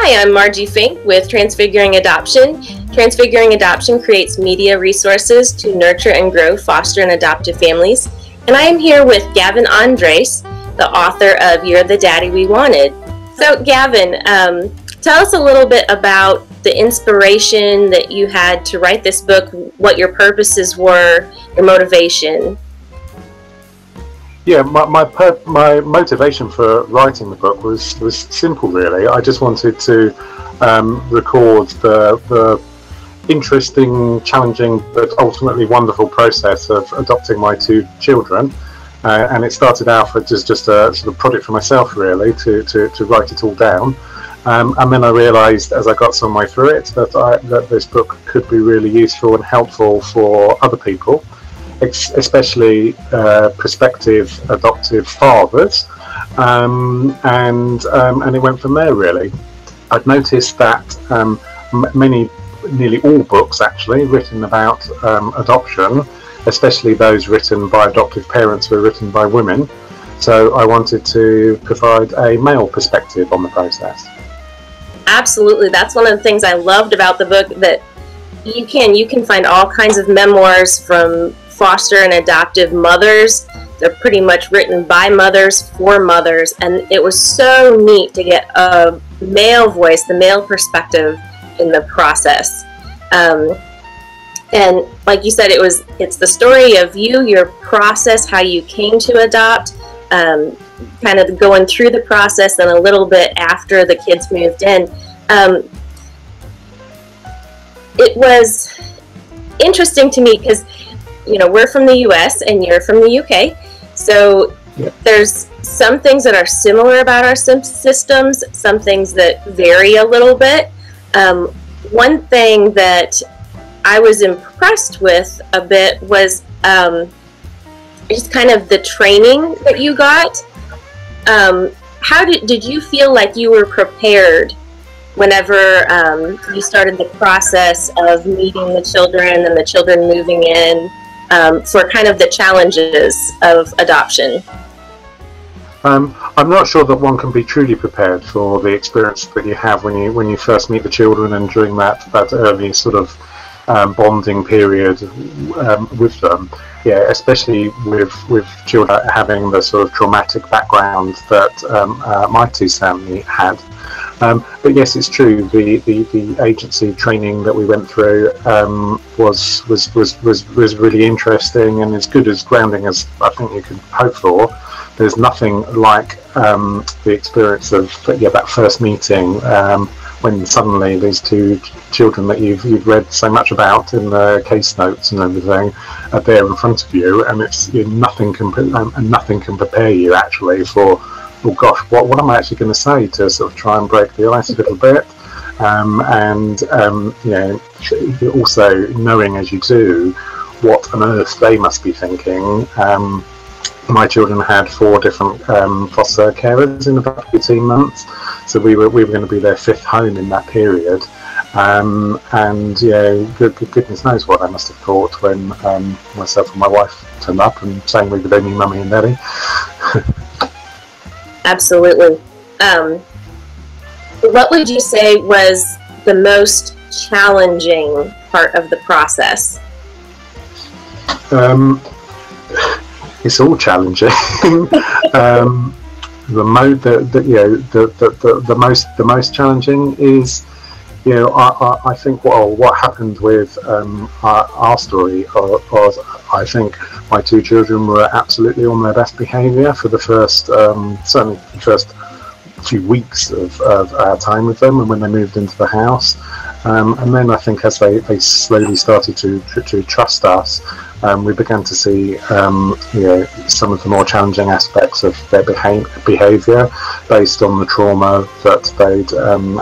Hi, I'm Margie Fink with Transfiguring Adoption. Transfiguring Adoption creates media resources to nurture and grow foster and adoptive families. And I am here with Gavin Andres, the author of You're the Daddy We Wanted. So Gavin, tell us a little bit about the inspiration that you had to write this book, what your purposes were, your motivation. Yeah, my motivation for writing the book was simple, really. I just wanted to record the interesting, challenging, but ultimately wonderful process of adopting my two children. And it started out as just a sort of project for myself, really, to write it all down. And then I realised as I got some way through it that this book could be really useful and helpful for other people, especially prospective adoptive fathers, and it went from there, really. I've noticed that nearly all books actually written about adoption, especially those written by adoptive parents, were written by women. So I wanted to provide a male perspective on the process. Absolutely, that's one of the things I loved about the book, that you can find all kinds of memoirs from foster and adoptive mothers. They're pretty much written by mothers for mothers, and it was so neat to get a male voice, the male perspective in the process. And like you said, it's the story of you, your process, how you came to adopt, kind of going through the process, and a little bit after the kids moved in. It was interesting to me because, you know, we're from the US and you're from the UK, so yeah. There's some things that are similar about our systems, some things that vary a little bit. One thing that I was impressed with a bit was just kind of the training that you got. How did you feel like you were prepared whenever you started the process of meeting the children and the children moving in, for kind of the challenges of adoption? I'm not sure that one can be truly prepared for the experience that you have when you first meet the children, and during that early sort of bonding period with them. Yeah, especially with children having the sort of traumatic background that my two family had. But yes, it's true. The agency training that we went through was really interesting, and as good as grounding as I think you could hope for. There's nothing like the experience of that first meeting, when suddenly these two children that you've read so much about in the case notes and everything are there in front of you, and nothing can prepare you actually for, oh gosh, what am I actually going to say to sort of try and break the ice a little bit, and you know, also knowing as you do what on earth they must be thinking. My children had 4 different foster carers in about 18 months, so we were going to be their 5th home in that period, and yeah, goodness knows what I must have thought when myself and my wife turned up and saying we were only mummy and daddy. Absolutely. What would you say was the most challenging part of the process? It's all challenging. The most challenging is, you know, I think what happened with our story was I think my two children were absolutely on their best behaviour for the first certainly the first few weeks of our time with them, and when they moved into the house, and then I think as they slowly started to trust us, we began to see you know, some of the more challenging aspects of their behaviour based on the trauma that they'd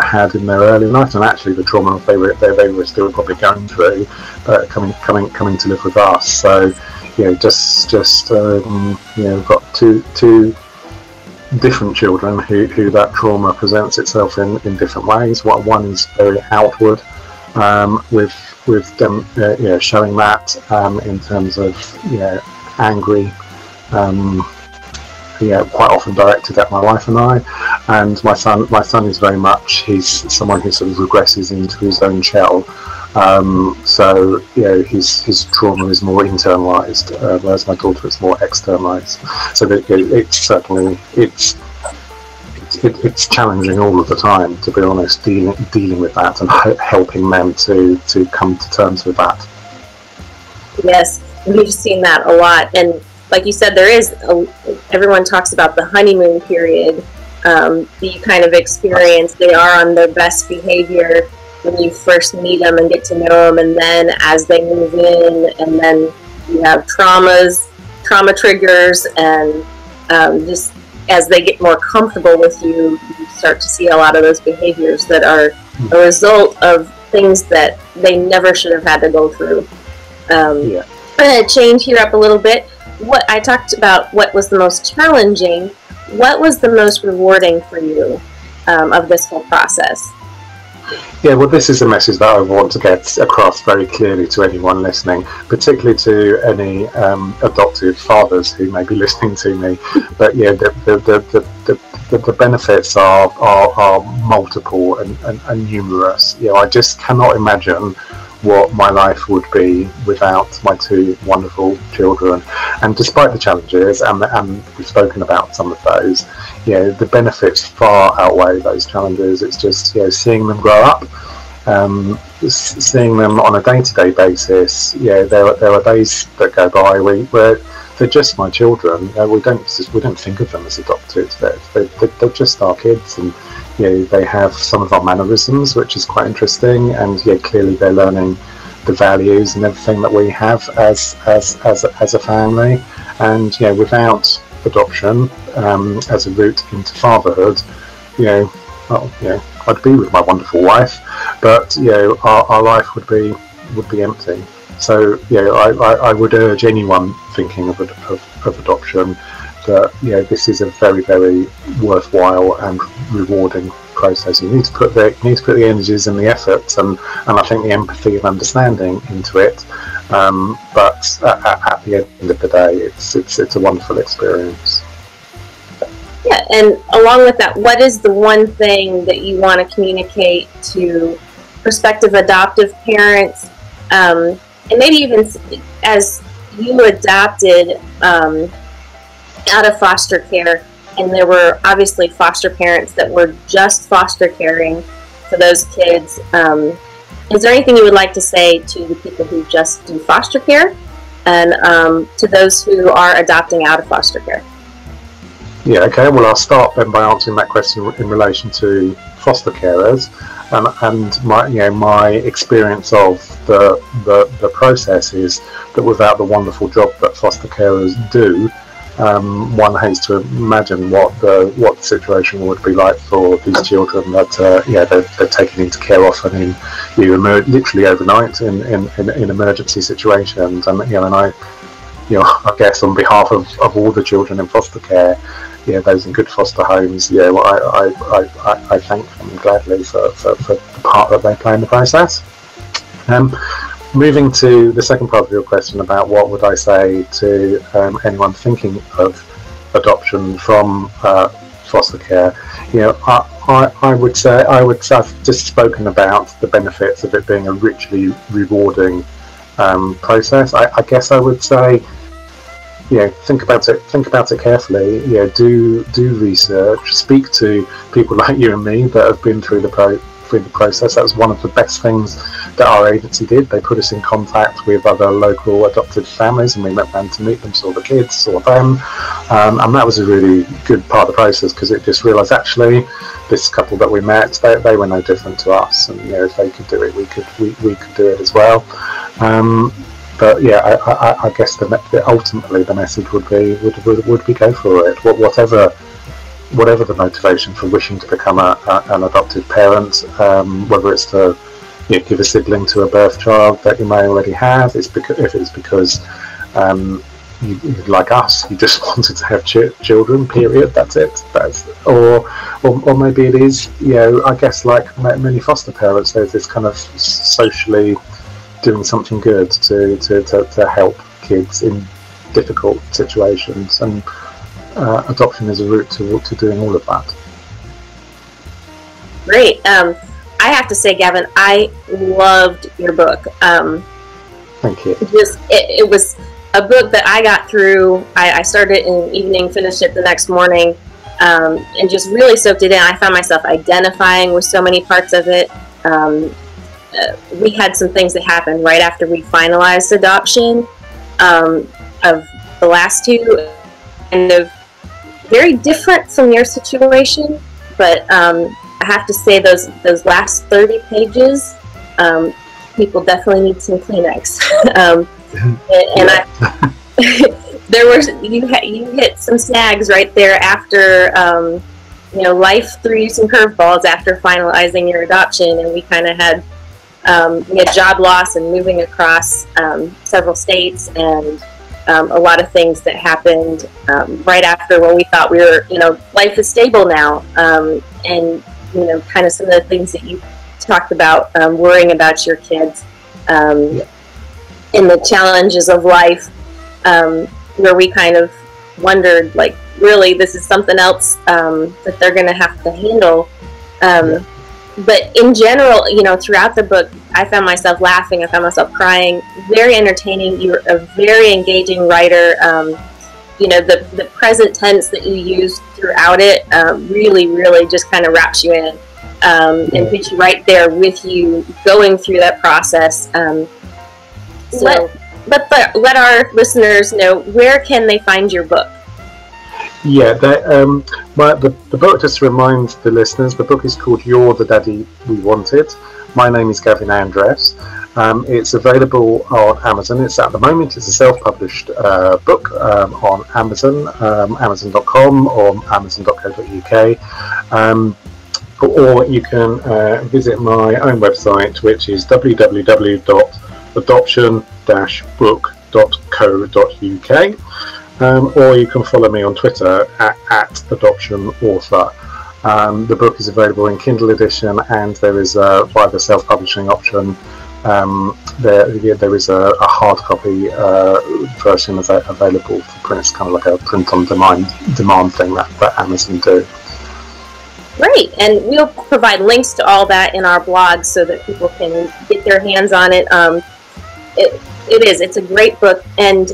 had in their early life, and actually the trauma they were still probably going through, coming to live with us. So, you know, just you know, we've got two different children who that trauma presents itself in different ways. One is very outward, with them, you know, showing that in terms of, you know, angry, you know, quite often directed at my wife and I, And my son is very much, he's someone who sort of regresses into his own shell. So his trauma is more internalized, whereas my daughter is more externalized. So that it's certainly it's challenging all of the time, to be honest, dealing with that and helping them to come to terms with that. Yes, we've seen that a lot, and like you said, everyone talks about the honeymoon period. You kind of experience they are on their best behavior when you first meet them and get to know them, and then as they move in, and then you have trauma triggers, and just as they get more comfortable with you, you start to see a lot of those behaviors that are a result of things that they never should have had to go through. I'm going to change here up a little bit. What I talked about, what was the most challenging. What was the most rewarding for you of this whole process? Yeah, well, this is a message that I want to get across very clearly to anyone listening, particularly to any adoptive fathers who may be listening to me. But yeah, the benefits are multiple and numerous. I just cannot imagine what my life would be without my two wonderful children. And despite the challenges, and we've spoken about some of those, the benefits far outweigh those challenges. It's just seeing them grow up, seeing them on a day-to-day basis. There are days that go by where they're just my children. We don't think of them as adopted. They're just our kids, and they have some of our mannerisms, which is quite interesting, and clearly they're learning the values and everything that we have as a family. And without adoption as a route into fatherhood, I'd be with my wonderful wife, but our life would be empty. So I would urge anyone thinking of adoption that this is a very, very worthwhile and rewarding process. You need to put the energies and the efforts and I think the empathy and understanding into it. But at the end of the day, it's a wonderful experience. Yeah, and along with that, what is the one thing that you want to communicate to prospective adoptive parents, and maybe even as you adopted out of foster care, and there were obviously foster parents that were just foster caring for those kids. Is there anything you would like to say to the people who just do foster care, and to those who are adopting out of foster care? Yeah, okay. Well, I'll start then by answering that question in relation to foster carers, and my experience of the process is that without the wonderful job that foster carers do, one has to imagine what the situation would be like for these children that they're taken into care often in literally overnight in emergency situations, and I guess on behalf of all the children in foster care, those in good foster homes, I thank them gladly for the part that they play in the process. Moving to the second part of your question about what would I say to anyone thinking of adoption from foster care, I would say I've just spoken about the benefits of it being a richly rewarding process. I guess I would say, think about it carefully. Do research. Speak to people like you and me that have been through the process. That was one of the best things that our agency did. They put us in contact with other local adopted families, and we went round to meet them, saw the kids, saw them, and that was a really good part of the process, because it just realised actually this couple that we met, they were no different to us, and if they could do it, we could do it as well. But I guess ultimately the message would be go for it. Whatever the motivation for wishing to become an adopted parent, whether it's to give a sibling to a birth child that you may already have, if it's because you, like us, you just wanted to have children, period, that's it. Or maybe it is, I guess like many foster parents, there's this kind of socially doing something good to help kids in difficult situations, and adoption is a route to doing all of that. Great. I have to say, Gavin, I loved your book. Thank you. It was a book that I got through. I started it in the evening, finished it the next morning, and just really soaked it in. I found myself identifying with so many parts of it. We had some things that happened right after we finalized adoption of the last two, kind of very different from your situation, but I have to say those last 30 pages, people definitely need some Kleenex. There were you hit some snags right there after life threw you some curveballs after finalizing your adoption, and we kind of had we had job loss and moving across several states, and a lot of things that happened right after when we thought we were, life is stable now, and kind of some of the things that you talked about, worrying about your kids, and the challenges of life, where we kind of wondered, like, really, this is something else that they're going to have to handle. But in general, throughout the book, I found myself laughing. I found myself crying. Very entertaining. You're a very engaging writer. The present tense that you use throughout it really, really just kind of wraps you in and puts you right there with you going through that process. Let our listeners know, where can they find your book? Yeah, the book, just to remind the listeners, the book is called You're the Daddy We Wanted. My name is Gavin Andres. It's available on Amazon. At the moment, it's a self-published book on Amazon, Amazon.com or Amazon.co.uk. Or you can visit my own website, which is www.adoption-book.co.uk. Or you can follow me on Twitter at Adoption Author. The book is available in Kindle edition, and there is via the self-publishing option. There is a hard copy version available for print. It's kind of like a print-on-demand thing that Amazon do. Great, and we'll provide links to all that in our blog so that people can get their hands on it. It's a great book, and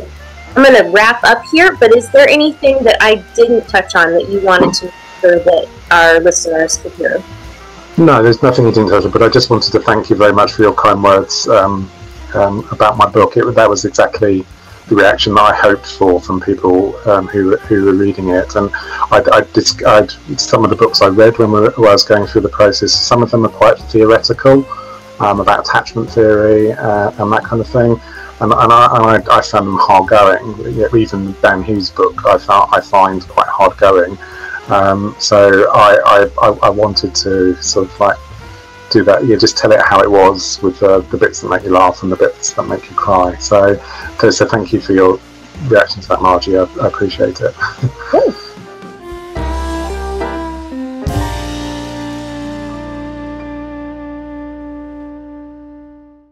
I'm going to wrap up here, but is there anything that I didn't touch on that you wanted to make sure that our listeners could hear? No, there's nothing you didn't touch on, but I just wanted to thank you very much for your kind words about my book. That was exactly the reaction that I hoped for from people who were reading it. And some of the books I read when I was going through the process, some of them are quite theoretical, about attachment theory and that kind of thing. And I found them hard going. Even Dan Hughes' book, I find quite hard going. So I wanted to sort of like do that. Just tell it how it was, with the bits that make you laugh and the bits that make you cry. So thank you for your reaction to that, Margie. I appreciate it. Good.